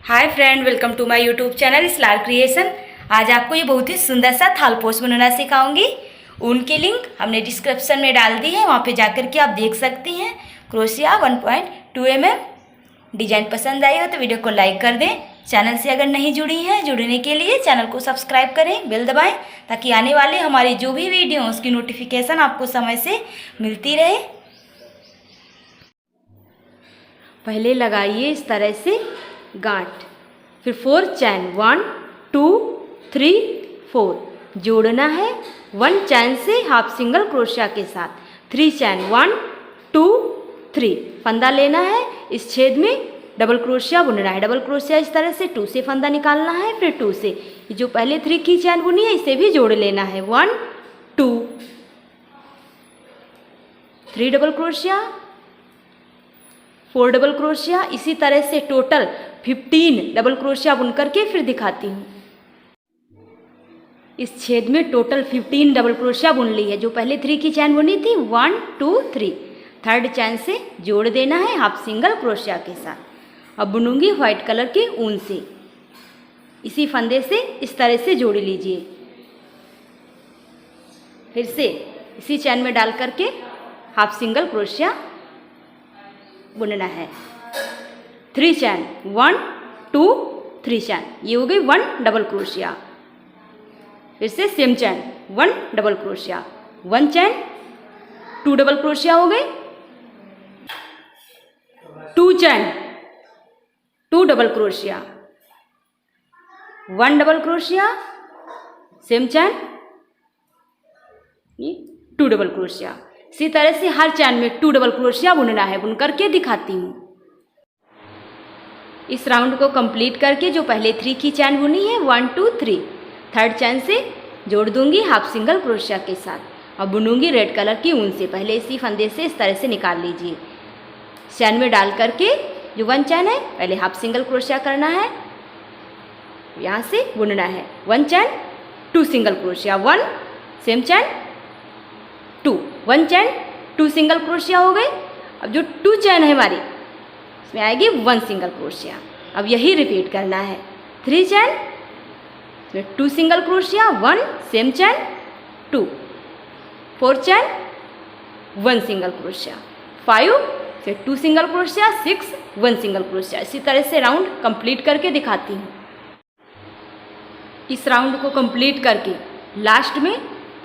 Hi friend, welcome to my YouTube channel स्लार creation. आज आपको ये बहुत ही सुंदर सा थालपोश बनाना सिखाऊंगी। उनकी लिंक हमने डिस्क्रिप्शन में डाल दी है, वहाँ पे जाकर के आप देख सकती हैं। Crochet 1.2 mm। डिज़ाइन पसंद आई हो तो वीडियो को लाइक कर दें। चैनल से अगर नहीं जुड़ी हैं, जुड़ने के लिए चैनल को सब्सक्राइब करें, बेल दबाएं ताकि आने वाले हमारी जो भी वीडियो उसकी नोटिफिकेशन आपको समय से मिलती रहे। पहले लगाइए इस तरह से गांठ, फिर 4 चैन 1 2 3 4 जोड़ना है 1 चैन से हाफ सिंगल क्रोशिया के साथ। 3 चैन 1 2 3 फंदा लेना है, इस छेद में डबल क्रोशिया बुनना है। डबल क्रोशिया इस तरह से 2 से फंदा निकालना है, फिर 2 से जो पहले 3 की चैन बुनी है इसे भी जोड़ लेना है। 1 2 3 डबल क्रोशिया 4 डबल क्रोशिया। इसी तरह से टोटल 15 डबल क्रोशिया बुन करके फिर दिखाती हूँ। इस छेद में टोटल 15 डबल क्रोशिया बुन ली है। जो पहले 3 की चैन बुनी थी 1 2 3, थर्ड चैन से जोड़ देना है हाफ सिंगल क्रोशिया के साथ। अब बुनूंगी व्हाइट कलर के ऊन से, इसी फंदे से इस तरह से जोड़ लीजिए। फिर से इसी चैन में डाल करके हाफ सिंगल क्रोशिया बुनना है। 3 चैन 1 2 3 चैन, ये हो गई 1 डबल क्रोशिया। फिर से same chain 1 double crochet, 1 chain 2 double crochet हो गए। 2 chain 2 double crochet, 1 double crochet, same chain 2 double crochet. इसी तरह से हर चैन में 2 डबल क्रोशिया बुनना है। बुन करके दिखाती हूँ। इस राउंड को कंप्लीट करके जो पहले 3 की चैन बुनी है 1 2 3, थर्ड चैन से जोड़ दूंगी हाफ सिंगल क्रोशिया के साथ। अब बुनूंगी रेड कलर की ऊन से। पहले इसी फंदे से इस तरह से निकाल लीजिए। चैन में डाल करके जो 1 चैन है पहले हाफ सिंगल क्रोशिया करना है, यहाँ से बुनना है। 1 chain 2 single crochet, 1 same chain 2, 1 chain 2 single crochet हो गए। अब जो 2 चैन है हमारी इसमें आएगी 1 सिंगल क्रोशिया। अब यही रिपीट करना है। 3 चैन इसमें 2 सिंगल क्रोशिया, 1 सेम चैन 2, 4 चैन 1 सिंगल क्रोशिया, 5 फिर 2 सिंगल क्रोशिया, 6 1 सिंगल क्रोशिया। इसी तरह से राउंड कंप्लीट करके दिखाती हूँ। इस राउंड को कंप्लीट करके लास्ट में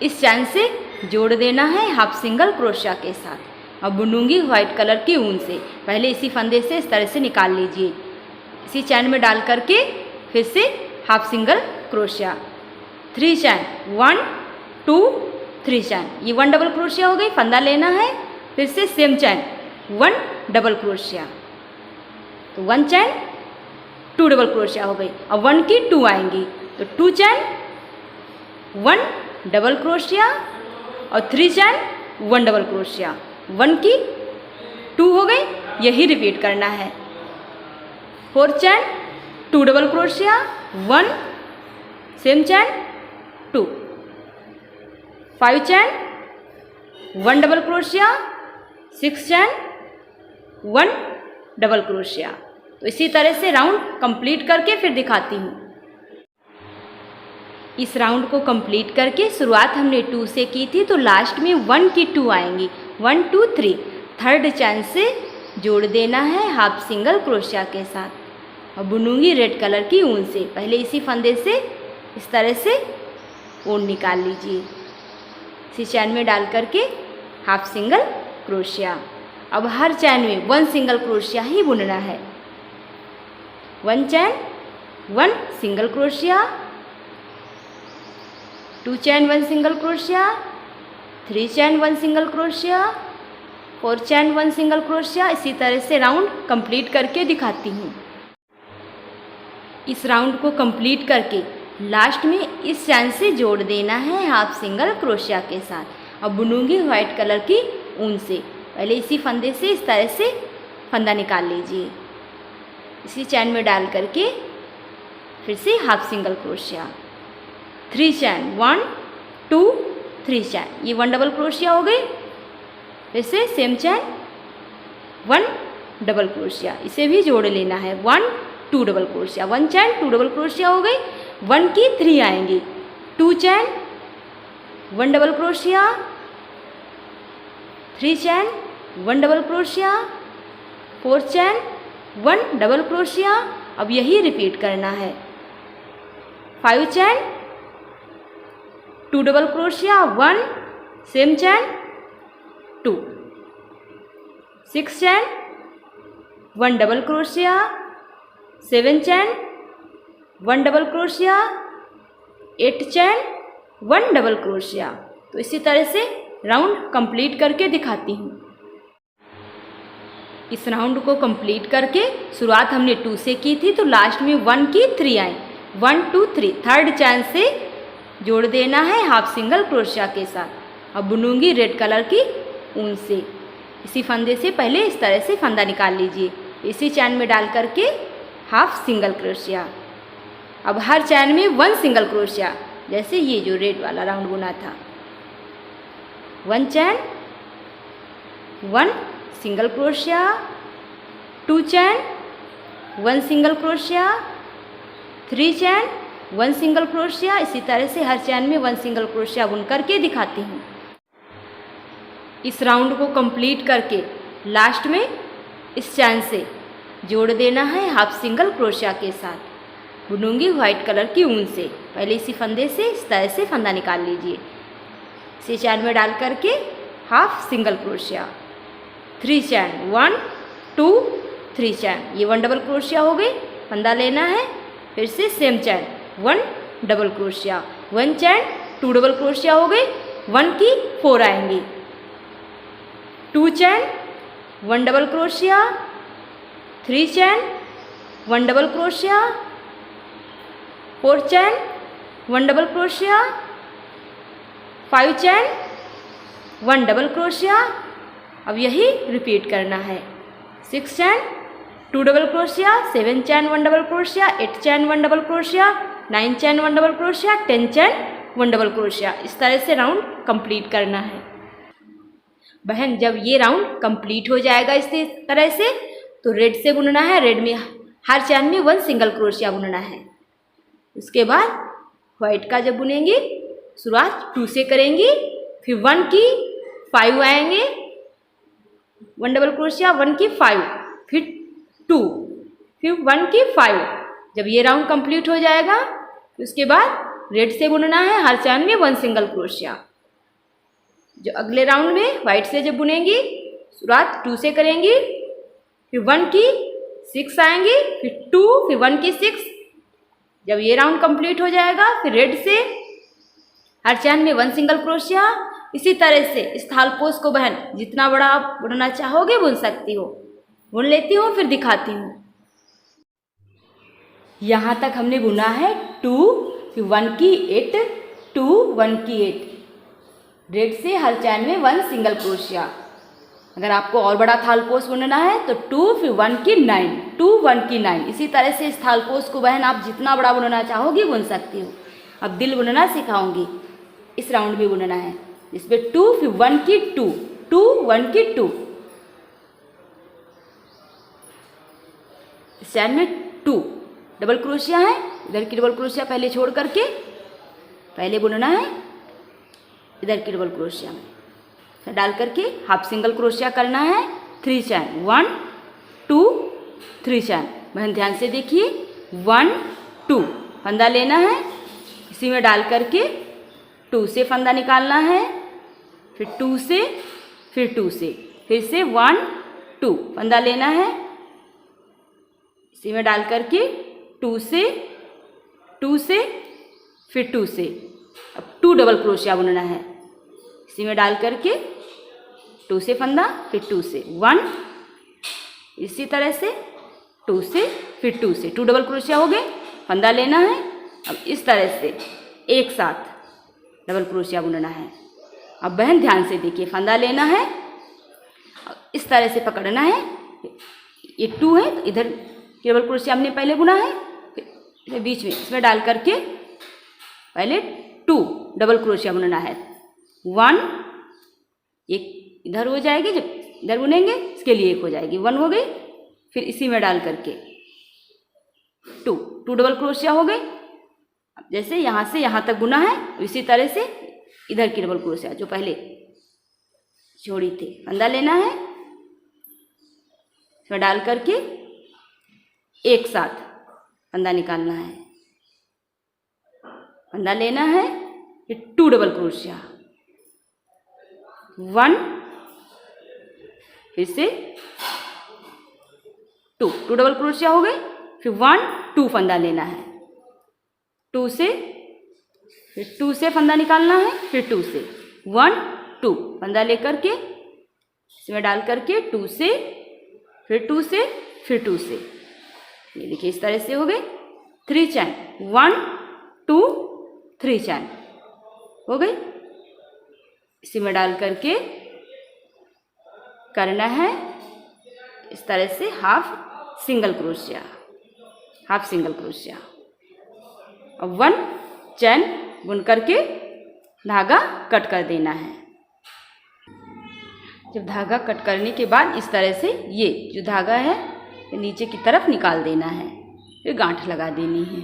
इस चैन से जोड़ देना है हाफ सिंगल क्रोशिया के साथ। अब बुनूंगी व्हाइट कलर की ऊन से। पहले इसी फंदे से इस तरह से निकाल लीजिए। इसी चैन में डाल करके फिर से हाफ सिंगल क्रोशिया। 3 चैन 1 2 3 चैन, ये 1 डबल क्रोशिया हो गई। फंदा लेना है, फिर से सेम चैन 1 डबल क्रोशिया, तो 1 चैन 2 डबल क्रोशिया हो गई। अब 1 की 2 आएंगी तो 2 चैन 1 डबल क्रोशिया और 3 चैन 1 डबल क्रोशिया, 1 की 2 हो गई। यही रिपीट करना है। 4 चैन 2 डबल क्रोशिया, 1 सेम चैन 2, 5 चैन 1 डबल क्रोशिया, 6 चैन 1 डबल क्रोशिया। तो इसी तरह से राउंड कंप्लीट करके फिर दिखाती हूँ। इस राउंड को कंप्लीट करके शुरुआत हमने 2 से की थी, तो लास्ट में 1 की 2 आएंगी। 1 2 3, थर्ड चैन से जोड़ देना है हाफ सिंगल क्रोशिया के साथ। और बुनूंगी रेड कलर की ऊन से। पहले इसी फंदे से इस तरह से ऊन निकाल लीजिए। इसी चैन में डाल करके हाफ सिंगल क्रोशिया। अब हर चैन में 1 सिंगल क्रोशिया ही बुनना है। 1 चैन 1 सिंगल क्रोशिया, 2 चैन 1 सिंगल क्रोशिया, 3 चैन 1 सिंगल क्रोशिया, 4 चैन 1 सिंगल क्रोशिया। इसी तरह से राउंड कंप्लीट करके दिखाती हूँ। इस राउंड को कंप्लीट करके लास्ट में इस चैन से जोड़ देना है हाफ सिंगल क्रोशिया के साथ। अब बुनूंगी व्हाइट कलर की ऊन से। पहले इसी फंदे से इस तरह से फंदा निकाल लीजिए। इसी चैन में डाल करके फिर से हाफ सिंगल क्रोशिया। 3 चैन 1 2 3 चैन, ये 1 डबल क्रोशिया हो गई। फिर से सेम चैन 1 डबल क्रोशिया, इसे भी जोड़ लेना है। 1 2 double crochet, 1 chain 2 double crochet हो गई, 1 की 3 आएंगी, 2 चैन 1 डबल क्रोशिया, 3 चैन 1 डबल क्रोशिया, 4 चैन 1 डबल क्रोशिया। अब यही रिपीट करना है। 5 चैन 2 डबल क्रोशिया, 1 सेम चैन 2, 6 चैन 1 डबल क्रोशिया, 7 चैन 1 डबल क्रोशिया, 8 चैन 1 डबल क्रोशिया। तो इसी तरह से राउंड कंप्लीट करके दिखाती हूँ। इस राउंड को कंप्लीट करके शुरुआत हमने 2 से की थी, तो लास्ट में 1 की 3 आई, 1 2 3, थर्ड चैन से जोड़ देना है हाफ सिंगल क्रोशिया के साथ। अब बुनूंगी रेड कलर की ऊन से। इसी फंदे से पहले इस तरह से फंदा निकाल लीजिए, इसी चैन में डाल करके हाफ सिंगल क्रोशिया। अब हर चैन में 1 सिंगल क्रोशिया, जैसे ये जो रेड वाला राउंड बुना था। 1 चैन 1 सिंगल क्रोशिया, 2 चैन 1 सिंगल क्रोशिया, 3 चैन 1 सिंगल क्रोशिया। इसी तरह से हर चैन में 1 सिंगल क्रोशिया बुन करके दिखाती हूँ। इस राउंड को कंप्लीट करके लास्ट में इस चैन से जोड़ देना है हाफ सिंगल क्रोशिया के साथ। बुनूंगी व्हाइट कलर की ऊन से। पहले इसी फंदे से इस तरह से फंदा निकाल लीजिए, इसी चैन में डाल करके हाफ सिंगल क्रोशिया, 3 चैन 1 2 3 चैन, ये 1 डबल क्रोशिया हो गई। फंदा लेना है, फिर से same chain 1 double crochet, 1 chain 2 double crochet हो गई, 1 की 4 आएंगी, 2 चैन 1 डबल क्रोशिया, 3 चैन 1 डबल क्रोशिया, 4 चैन 1 डबल क्रोशिया, 5 चैन 1 डबल क्रोशिया। अब यही रिपीट करना है। 6 चैन 2 डबल क्रोशिया, 7 चैन 1 डबल क्रोशिया, 8 चैन 1 डबल क्रोशिया, 9 चैन 1 डबल क्रोशिया, 10 चैन 1 डबल क्रोशिया। इस तरह से राउंड कंप्लीट करना है। बहन जब ये राउंड कंप्लीट हो जाएगा इस तरह से, तो रेड से बुनना है। रेड में हर चैन में 1 सिंगल क्रोशिया बुनना है। उसके बाद व्हाइट का जब बुनेंगी, शुरुआत 2 से करेंगी, फिर 1 की 5 आएंगे, 1 डबल क्रोशिया, 1 की 5, फिर 2, फिर 1 की 5। जब ये राउंड कंप्लीट हो जाएगा, उसके बाद रेड से बुनना है हर चैन में 1 सिंगल क्रोशिया। जो अगले राउंड में व्हाइट से जब बुनेंगी, शुरुआत 2 से करेंगी, फिर 1 की 6 आएंगी, फिर 2, फिर 1 की 6। जब ये राउंड कंप्लीट हो जाएगा, फिर रेड से हर चैन में 1 सिंगल क्रोशिया। इसी तरह से इस थालपोश को बहन जितना बड़ा आप बुनना चाहोगे बुन सकती हो। बुन लेती हूँ, फिर दिखाती हूँ। यहाँ तक हमने बुना है 2, फिर 1 की 8, 2 1 की 8। रेड से हर चैन में 1 सिंगल क्रोशिया। अगर आपको और बड़ा थालपोश बुनना है तो 2, फिर 1 की 9, 2 1 की 9। इसी तरह से इस थालपोश को बहन आप जितना बड़ा बुनना चाहोगी बुन सकती हो। अब दिल बुनना सिखाऊंगी। इस राउंड में बुनना है, इसमें 2, फिर 1 की 2, 2 1 की 2। इस चैन में 2 डबल क्रोशिया है, इधर की डबल क्रोशिया पहले छोड़ करके पहले बुनना है इधर की डबल क्रोशिया में, फिर डाल करके हाफ सिंगल क्रोशिया करना है। 3 चैन 1 2 3 चैन। बहन ध्यान से देखिए, 1 2 फंदा लेना है, इसी में डाल करके 2 से फंदा निकालना है, फिर 2 से, फिर 2 से, फिर से 1 2 फंदा लेना है, इसी में डाल करके 2 से, 2 से, फिर 2 से। अब 2 डबल क्रोशिया बुनना है, इसी में डाल करके 2 से फंदा, फिर 2 से 1, इसी तरह से 2 से, फिर 2 से, 2 डबल क्रोशिया हो गए। फंदा लेना है, अब इस तरह से एक साथ डबल क्रोशिया बुनना है। अब बहन ध्यान से देखिए, फंदा लेना है, इस तरह से पकड़ना है। ये 2 है तो इधर डबल क्रोशिया हमने पहले बुना है, फिर बीच में इसमें डाल करके पहले 2 डबल क्रोशिया बुनना है। 1 एक इधर हो जाएगी, जब इधर बुनेंगे इसके लिए एक हो जाएगी, 1 हो गई। फिर इसी में डाल करके 2 डबल क्रोशिया हो गई। अब जैसे यहाँ से यहाँ तक बुना है इसी तरह से इधर की डबल क्रोशिया जो पहले छोड़ी थी फंदा लेना है, इसमें डाल करके एक साथ फंदा निकालना है, फंदा लेना है, फिर 2 डबल क्रोशिया, 1 फिर से 2 डबल क्रोशिया हो गए, फिर 1 2 फंदा लेना है, 2 से फिर 2 से फंदा निकालना है, फिर 2 से 1 2 फंदा लेकर के इसमें डाल करके 2 से फिर 2 से फिर 2 से, ये देखिए इस तरह से हो गए 3 चैन, 1 2 3 चैन हो गई। इसी में डाल करके करना है इस तरह से half single crochet, half single crochet. अब 1 चैन बुन करके धागा कट कर देना है। जब धागा कट करने के बाद इस तरह से ये जो धागा है नीचे की तरफ निकाल देना है, फिर गांठ लगा देनी है।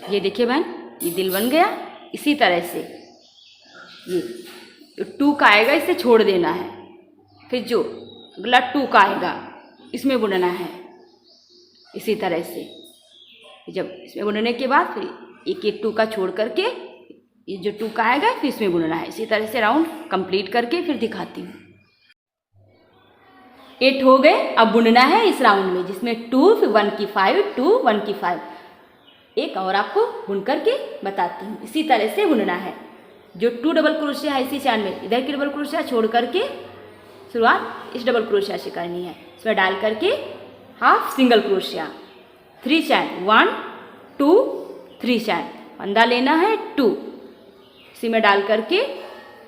ये देखिए बहन ये दिल बन गया। इसी तरह से ये जो 2 का आएगा इसे छोड़ देना है, फिर जो अगला 2 का आएगा इसमें बुनना है। इसी तरह से जब इसमें बुनने के बाद फिर एक एक 2 का छोड़ करके ये जो 2 का आएगा फिर इसमें बुनना है। इसी तरह से राउंड कंप्लीट करके फिर दिखाती हूँ। 8 हो गए। अब बुनना है इस राउंड में जिसमें 2 फिर 1 की 5 2 1 की 5। एक और आपको बुन करके बताती हूँ। इसी तरह से बुनना है। जो 2 डबल क्रोशिया है इसी चैन में इधर की डबल क्रोशिया छोड़ करके शुरुआत इस डबल क्रोशिया से करनी है। इसमें डाल करके हाफ सिंगल क्रोशिया, 3 चैन, 1 2 3 चैन, फंदा लेना है 2, इसी में डाल करके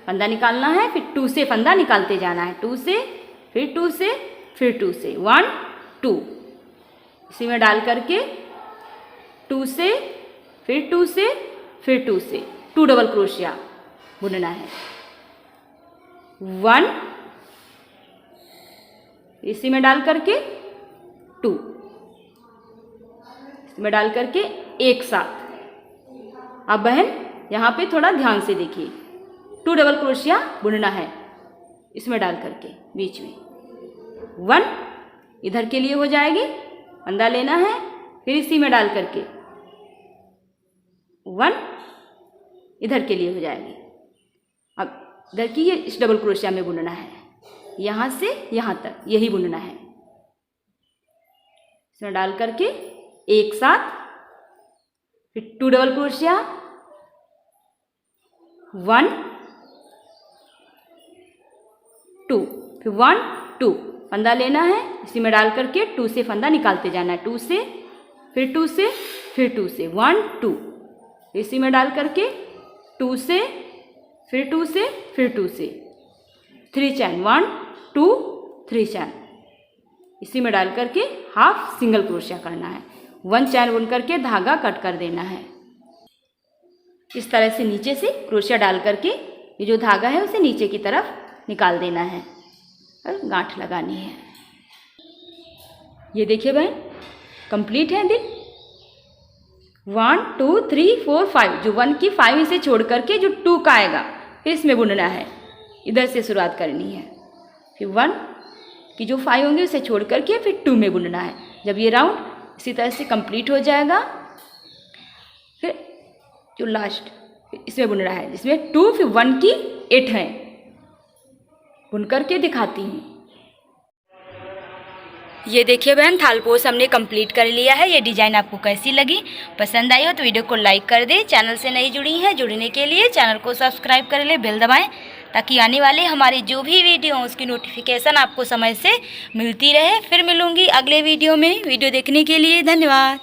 फंदा निकालना है, फिर 2 से फंदा निकालते जाना है, 2 से फिर 2 से फिर 2 से 1 2, इसी में डाल करके 2 से फिर 2 से फिर 2 से 2 डबल क्रोशिया बुनना है। 1 इसी में डाल करके 2, इसमें डाल करके एक साथ। अब बहन यहाँ पे थोड़ा ध्यान से देखिए, 2 डबल क्रोशिया बुनना है इसमें डाल करके बीच में, 1 इधर के लिए हो जाएगी, फंदा लेना है, फिर इसी में डाल करके 1 इधर के लिए हो जाएगी। अब इधर की ये इस डबल क्रोशिया में बुनना है, यहाँ से यहाँ तक यही बुनना है। इसमें डाल करके एक साथ, फिर 2 डबल क्रोशिया, 1 2, फिर 1 2 फंदा लेना है, इसी में डाल करके 2 से फंदा निकालते जाना है, 2 से फिर 2 से फिर 2 से 1 2, इसी में डाल करके 2 से फिर 2 से फिर 2 से 3 चैन, 1 2 3 चैन, इसी में डाल करके हाफ सिंगल क्रोशिया करना है। 1 चैन बुन करके धागा कट कर देना है। इस तरह से नीचे से क्रोशिया डाल करके ये जो धागा है उसे नीचे की तरफ निकाल देना है और गांठ लगानी है। ये देखिए बहन कंप्लीट है दिल। 1 2 3 4 5, जो 1 की 5 इसे छोड़ करके जो 2 का आएगा फिर इसमें बुनना है, इधर से शुरुआत करनी है, फिर 1 की जो 5 होंगे उसे छोड़ करके फिर 2 में बुनना है। जब ये राउंड इसी तरह से कंप्लीट हो जाएगा, फिर जो लास्ट इसमें बुनना है जिसमें 2 फिर 1 की 8 है, बुन करके दिखाती हूँ। ये देखिए बहन थालपोश हमने कंप्लीट कर लिया है। ये डिज़ाइन आपको कैसी लगी, पसंद आई हो तो वीडियो को लाइक कर दे। चैनल से नहीं जुड़ी हैं, जुड़ने के लिए चैनल को सब्सक्राइब कर ले, बेल दबाएं ताकि आने वाले हमारी जो भी वीडियो हो उसकी नोटिफिकेशन आपको समय से मिलती रहे। फिर मिलूंगी अगले वीडियो में। वीडियो देखने के लिए धन्यवाद।